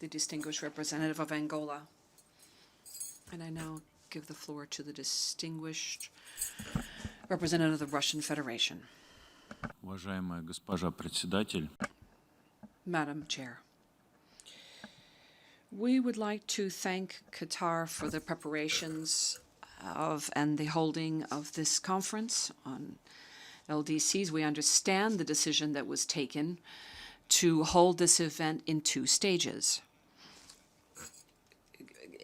the distinguished representative of Angola. And I now give the floor to the distinguished representative of the Russian Federation. Уважаемая госпожа председатель, Madam Chair, we would like to thank Qatar for the preparations of and the holding of this conference on LDCs. We understand the decision that was taken to hold this event in 2 stages.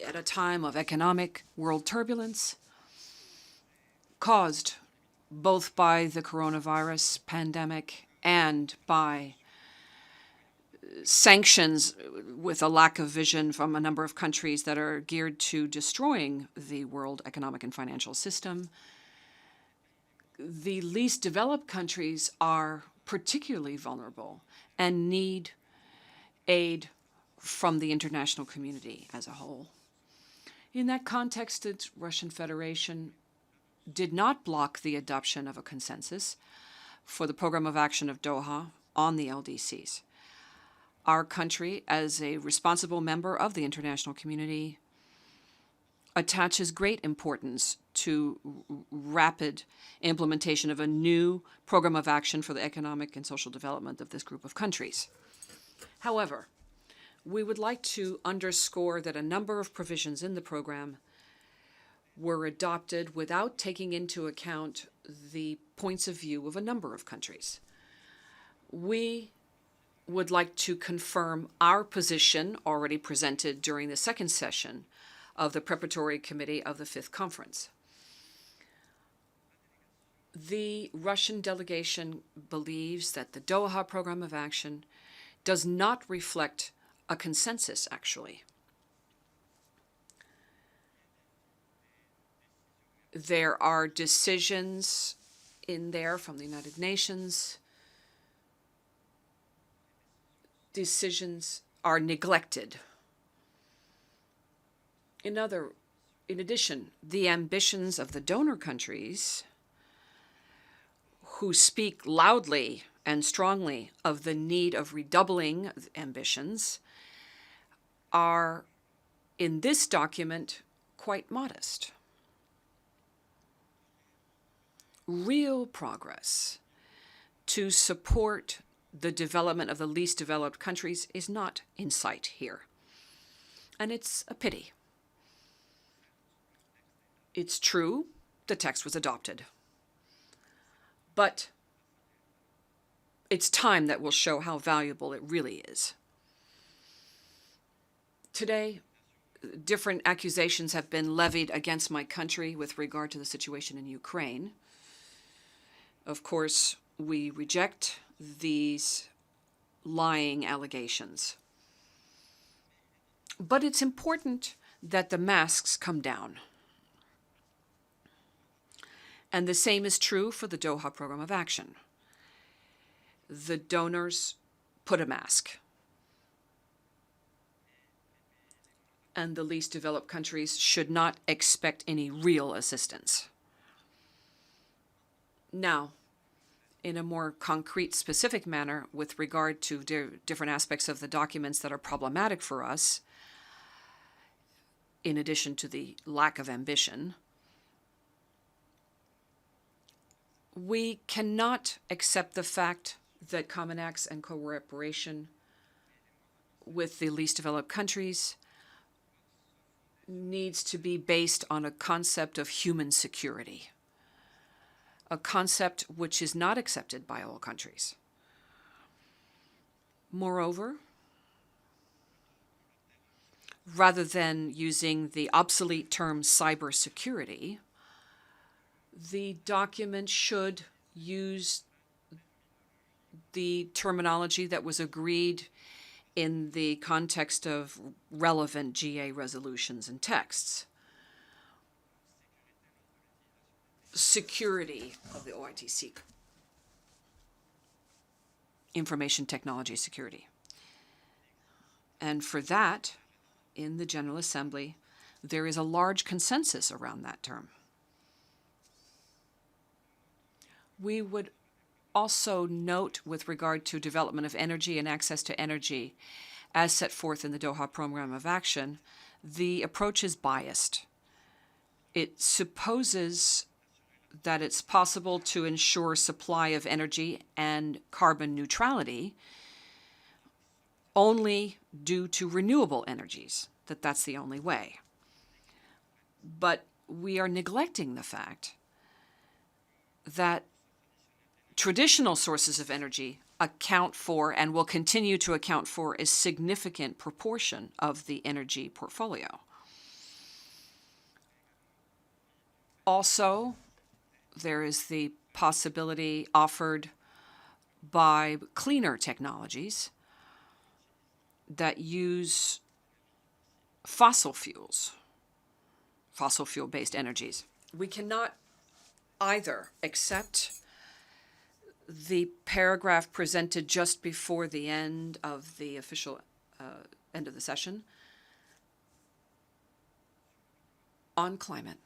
At a time of economic world turbulence caused both by the coronavirus pandemic and by sanctions with a lack of vision from a number of countries that are geared to destroying the world economic and financial system, the least developed countries are particularly vulnerable and need aid from the international community as a whole. In that context, the Russian Federation did not block the adoption of a consensus for the Program of Action of Doha on the LDCs. Our country, as a responsible member of the international community, attaches great importance to rapid implementation of a new program of action for the economic and social development of this group of countries. However, we would like to underscore that a number of provisions in the program were adopted without taking into account the points of view of a number of countries. We would like to confirm our position already presented during the 2nd session of the Preparatory Committee of the 5th Conference. The Russian delegation believes that the Doha Program of Action does not reflect a consensus, actually. There are decisions in there from the United Nations. Decisions are neglected. In addition, the ambitions of the donor countries, who speak loudly and strongly of the need of redoubling ambitions, are in this document quite modest. Real progress to support the development of the least developed countries is not in sight here. And it's a pity. It's true, the text was adopted. But it's time that will show how valuable it really is. Today, different accusations have been levied against my country with regard to the situation in Ukraine. Of course, we reject these lying allegations. But it's important that the masks come down. And the same is true for the Doha Program of Action. The donors put a mask. And the least developed countries should not expect any real assistance. Now, in a more concrete, specific manner with regard to different aspects of the documents that are problematic for us, in addition to the lack of ambition, we cannot accept the fact that common acts and cooperation with the least developed countries needs to be based on a concept of human security, a concept which is not accepted by all countries. Moreover, rather than using the obsolete term cybersecurity, the document should use the terminology that was agreed in the context of relevant GA resolutions and texts. Security of the OITC. Information technology security. And for that, in the General Assembly, there is a large consensus around that term. We would also note, with regard to development of energy and access to energy, as set forth in the Doha Program of Action, the approach is biased. It supposes that it's possible to ensure supply of energy and carbon neutrality only due to renewable energies, that's the only way. But we are neglecting the fact that traditional sources of energy account for and will continue to account for a significant proportion of the energy portfolio. Also, there is the possibility offered by cleaner technologies that use fossil fuel-based energies. We cannot either accept the paragraph presented just before the end of the official end of the session on climate.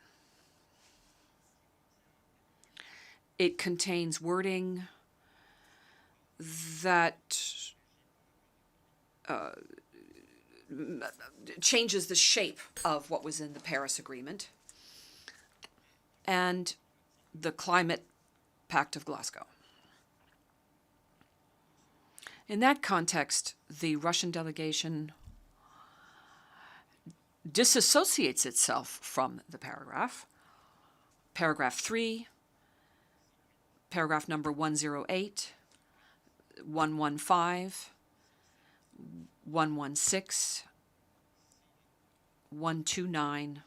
It contains wording that changes the shape of what was in the Paris Agreement and the Climate Pact of Glasgow. In that context, the Russian delegation disassociates itself from the paragraph. Paragraph 3, paragraph number 108, 115, 116, 129,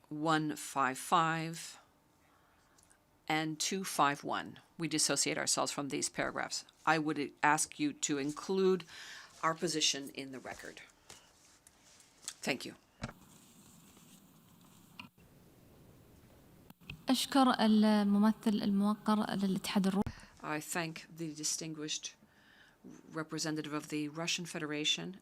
155, and 251. We dissociate ourselves from these paragraphs. I would ask you to include our position in the record. Thank you. أشكر الممثل الموقر للاتحاد الروسي. I thank the distinguished representative of the Russian Federation